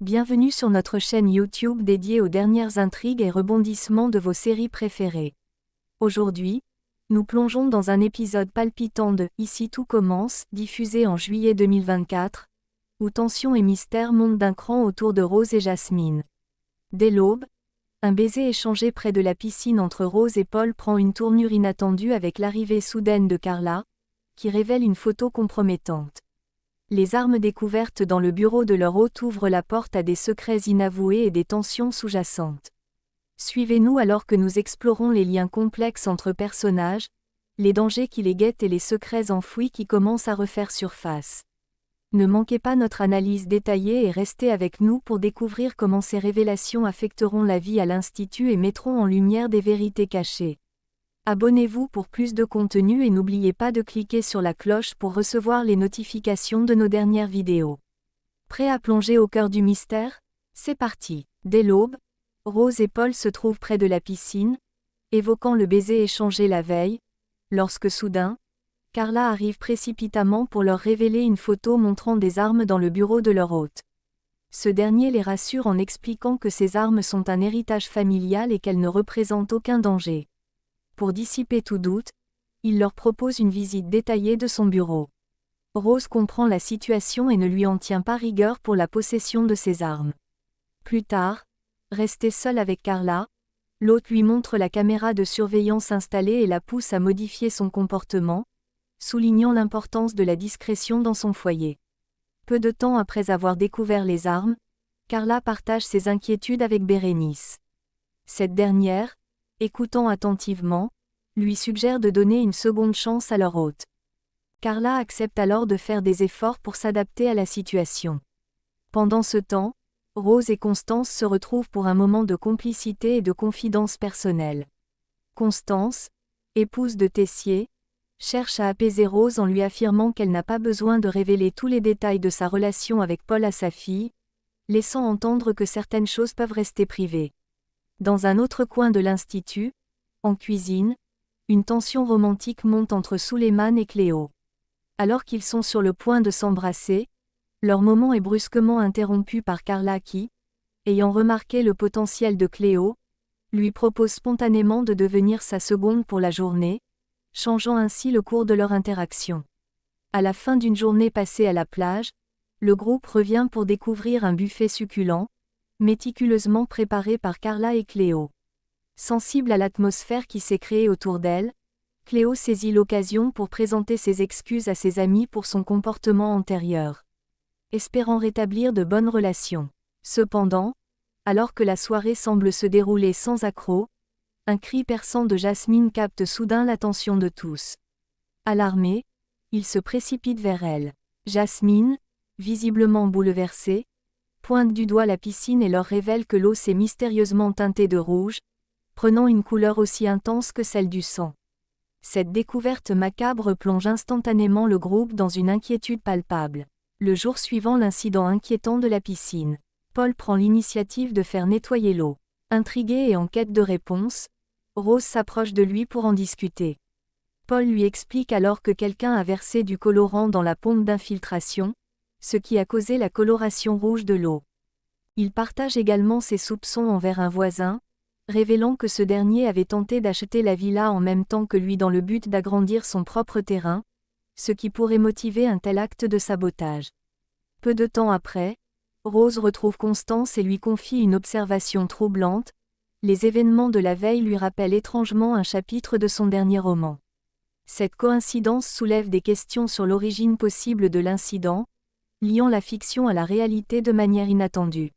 Bienvenue sur notre chaîne YouTube dédiée aux dernières intrigues et rebondissements de vos séries préférées. Aujourd'hui, nous plongeons dans un épisode palpitant de « Ici tout commence », diffusé en juillet 2024, où tension et mystère montent d'un cran autour de Rose et Jasmine. Dès l'aube, un baiser échangé près de la piscine entre Rose et Paul prend une tournure inattendue avec l'arrivée soudaine de Carla, qui révèle une photo compromettante. Les armes découvertes dans le bureau de leur hôte ouvrent la porte à des secrets inavoués et des tensions sous-jacentes. Suivez-nous alors que nous explorons les liens complexes entre personnages, les dangers qui les guettent et les secrets enfouis qui commencent à refaire surface. Ne manquez pas notre analyse détaillée et restez avec nous pour découvrir comment ces révélations affecteront la vie à l'Institut et mettront en lumière des vérités cachées. Abonnez-vous pour plus de contenu et n'oubliez pas de cliquer sur la cloche pour recevoir les notifications de nos dernières vidéos. Prêt à plonger au cœur du mystère? C'est parti. Dès l'aube, Rose et Paul se trouvent près de la piscine, évoquant le baiser échangé la veille, lorsque soudain, Carla arrive précipitamment pour leur révéler une photo montrant des armes dans le bureau de leur hôte. Ce dernier les rassure en expliquant que ces armes sont un héritage familial et qu'elles ne représentent aucun danger. Pour dissiper tout doute, il leur propose une visite détaillée de son bureau. Rose comprend la situation et ne lui en tient pas rigueur pour la possession de ses armes. Plus tard, restée seule avec Carla, l'hôte lui montre la caméra de surveillance installée et la pousse à modifier son comportement, soulignant l'importance de la discrétion dans son foyer. Peu de temps après avoir découvert les armes, Carla partage ses inquiétudes avec Bérénice. Cette dernière, écoutant attentivement, lui suggère de donner une seconde chance à leur hôte. Carla accepte alors de faire des efforts pour s'adapter à la situation. Pendant ce temps, Rose et Constance se retrouvent pour un moment de complicité et de confidence personnelle. Constance, épouse de Tessier, cherche à apaiser Rose en lui affirmant qu'elle n'a pas besoin de révéler tous les détails de sa relation avec Paul à sa fille, laissant entendre que certaines choses peuvent rester privées. Dans un autre coin de l'Institut, en cuisine, une tension romantique monte entre Suleiman et Cléo. Alors qu'ils sont sur le point de s'embrasser, leur moment est brusquement interrompu par Carla qui, ayant remarqué le potentiel de Cléo, lui propose spontanément de devenir sa seconde pour la journée, changeant ainsi le cours de leur interaction. À la fin d'une journée passée à la plage, le groupe revient pour découvrir un buffet succulent, méticuleusement préparé par Carla et Cléo. Sensible à l'atmosphère qui s'est créée autour d'elle, Cléo saisit l'occasion pour présenter ses excuses à ses amis pour son comportement antérieur, espérant rétablir de bonnes relations. Cependant, alors que la soirée semble se dérouler sans accroc, un cri perçant de Jasmine capte soudain l'attention de tous. Alarmés, ils se précipitent vers elle. Jasmine, visiblement bouleversée, pointe du doigt la piscine et leur révèle que l'eau s'est mystérieusement teintée de rouge, prenant une couleur aussi intense que celle du sang. Cette découverte macabre plonge instantanément le groupe dans une inquiétude palpable. Le jour suivant l'incident inquiétant de la piscine, Paul prend l'initiative de faire nettoyer l'eau. Intrigué et en quête de réponse, Rose s'approche de lui pour en discuter. Paul lui explique alors que quelqu'un a versé du colorant dans la pompe d'infiltration, ce qui a causé la coloration rouge de l'eau. Il partage également ses soupçons envers un voisin, révélant que ce dernier avait tenté d'acheter la villa en même temps que lui dans le but d'agrandir son propre terrain, ce qui pourrait motiver un tel acte de sabotage. Peu de temps après, Rose retrouve Constance et lui confie une observation troublante. Les événements de la veille lui rappellent étrangement un chapitre de son dernier roman. Cette coïncidence soulève des questions sur l'origine possible de l'incident, liant la fiction à la réalité de manière inattendue.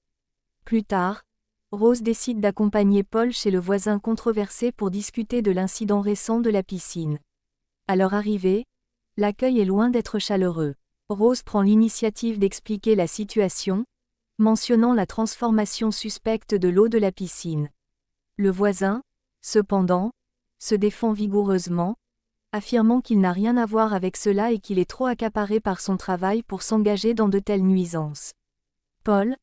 Plus tard, Rose décide d'accompagner Paul chez le voisin controversé pour discuter de l'incident récent de la piscine. À leur arrivée, l'accueil est loin d'être chaleureux. Rose prend l'initiative d'expliquer la situation, mentionnant la transformation suspecte de l'eau de la piscine. Le voisin, cependant, se défend vigoureusement, affirmant qu'il n'a rien à voir avec cela et qu'il est trop accaparé par son travail pour s'engager dans de telles nuisances. Paul,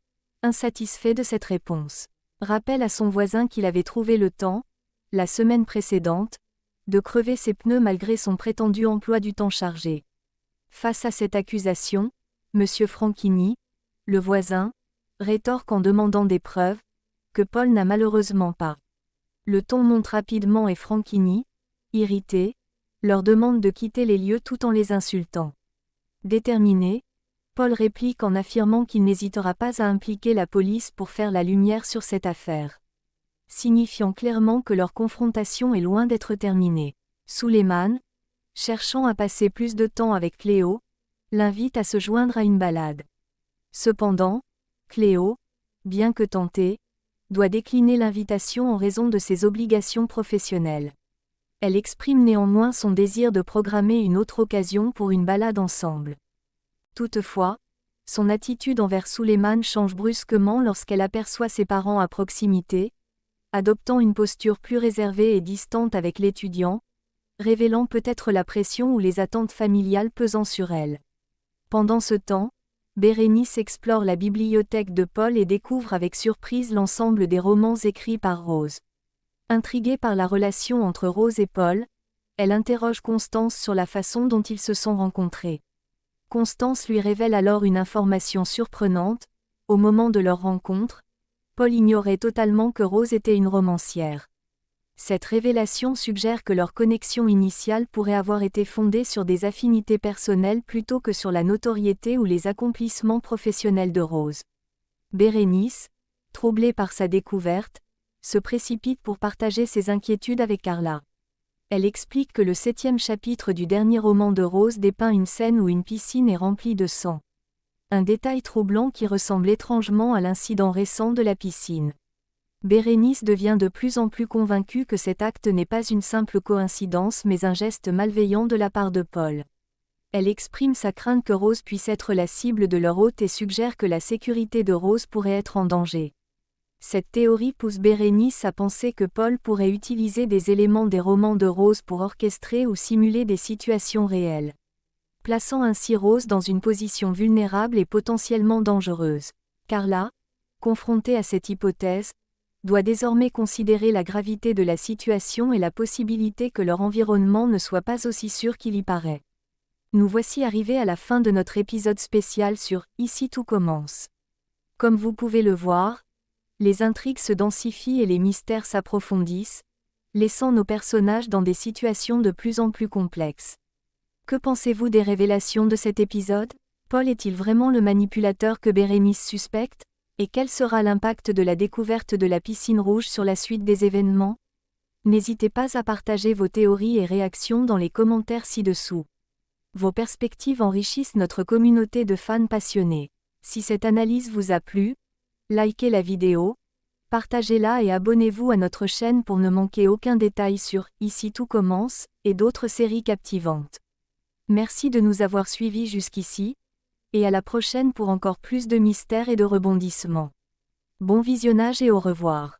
insatisfait de cette réponse, rappelle à son voisin qu'il avait trouvé le temps, la semaine précédente, de crever ses pneus malgré son prétendu emploi du temps chargé. Face à cette accusation, M. Franchini, le voisin, rétorque en demandant des preuves, que Paul n'a malheureusement pas. Le ton monte rapidement et Franchini, irrité, leur demande de quitter les lieux tout en les insultant. Déterminé, Paul réplique en affirmant qu'il n'hésitera pas à impliquer la police pour faire la lumière sur cette affaire. Signifiant clairement que leur confrontation est loin d'être terminée. Suleiman, cherchant à passer plus de temps avec Cléo, l'invite à se joindre à une balade. Cependant, Cléo, bien que tentée, doit décliner l'invitation en raison de ses obligations professionnelles. Elle exprime néanmoins son désir de programmer une autre occasion pour une balade ensemble. Toutefois, son attitude envers Suleiman change brusquement lorsqu'elle aperçoit ses parents à proximité, adoptant une posture plus réservée et distante avec l'étudiant, révélant peut-être la pression ou les attentes familiales pesant sur elle. Pendant ce temps, Bérénice explore la bibliothèque de Paul et découvre avec surprise l'ensemble des romans écrits par Rose. Intriguée par la relation entre Rose et Paul, elle interroge Constance sur la façon dont ils se sont rencontrés. Constance lui révèle alors une information surprenante: au moment de leur rencontre, Paul ignorait totalement que Rose était une romancière. Cette révélation suggère que leur connexion initiale pourrait avoir été fondée sur des affinités personnelles plutôt que sur la notoriété ou les accomplissements professionnels de Rose. Bérénice, troublée par sa découverte, se précipite pour partager ses inquiétudes avec Carla. Elle explique que le 7e chapitre du dernier roman de Rose dépeint une scène où une piscine est remplie de sang. Un détail troublant qui ressemble étrangement à l'incident récent de la piscine. Bérénice devient de plus en plus convaincue que cet acte n'est pas une simple coïncidence mais un geste malveillant de la part de Paul. Elle exprime sa crainte que Rose puisse être la cible de leur hôte et suggère que la sécurité de Rose pourrait être en danger. Cette théorie pousse Bérénice à penser que Paul pourrait utiliser des éléments des romans de Rose pour orchestrer ou simuler des situations réelles, plaçant ainsi Rose dans une position vulnérable et potentiellement dangereuse. Carla, confrontée à cette hypothèse, doit désormais considérer la gravité de la situation et la possibilité que leur environnement ne soit pas aussi sûr qu'il y paraît. Nous voici arrivés à la fin de notre épisode spécial sur « Ici tout commence ». Comme vous pouvez le voir, les intrigues se densifient et les mystères s'approfondissent, laissant nos personnages dans des situations de plus en plus complexes. Que pensez-vous des révélations de cet épisode? Paul est-il vraiment le manipulateur que Bérénice suspecte? Et quel sera l'impact de la découverte de la piscine rouge sur la suite des événements? N'hésitez pas à partager vos théories et réactions dans les commentaires ci-dessous. Vos perspectives enrichissent notre communauté de fans passionnés. Si cette analyse vous a plu, likez la vidéo, partagez-la et abonnez-vous à notre chaîne pour ne manquer aucun détail sur « Ici tout commence » et d'autres séries captivantes. Merci de nous avoir suivis jusqu'ici, et à la prochaine pour encore plus de mystères et de rebondissements. Bon visionnage et au revoir.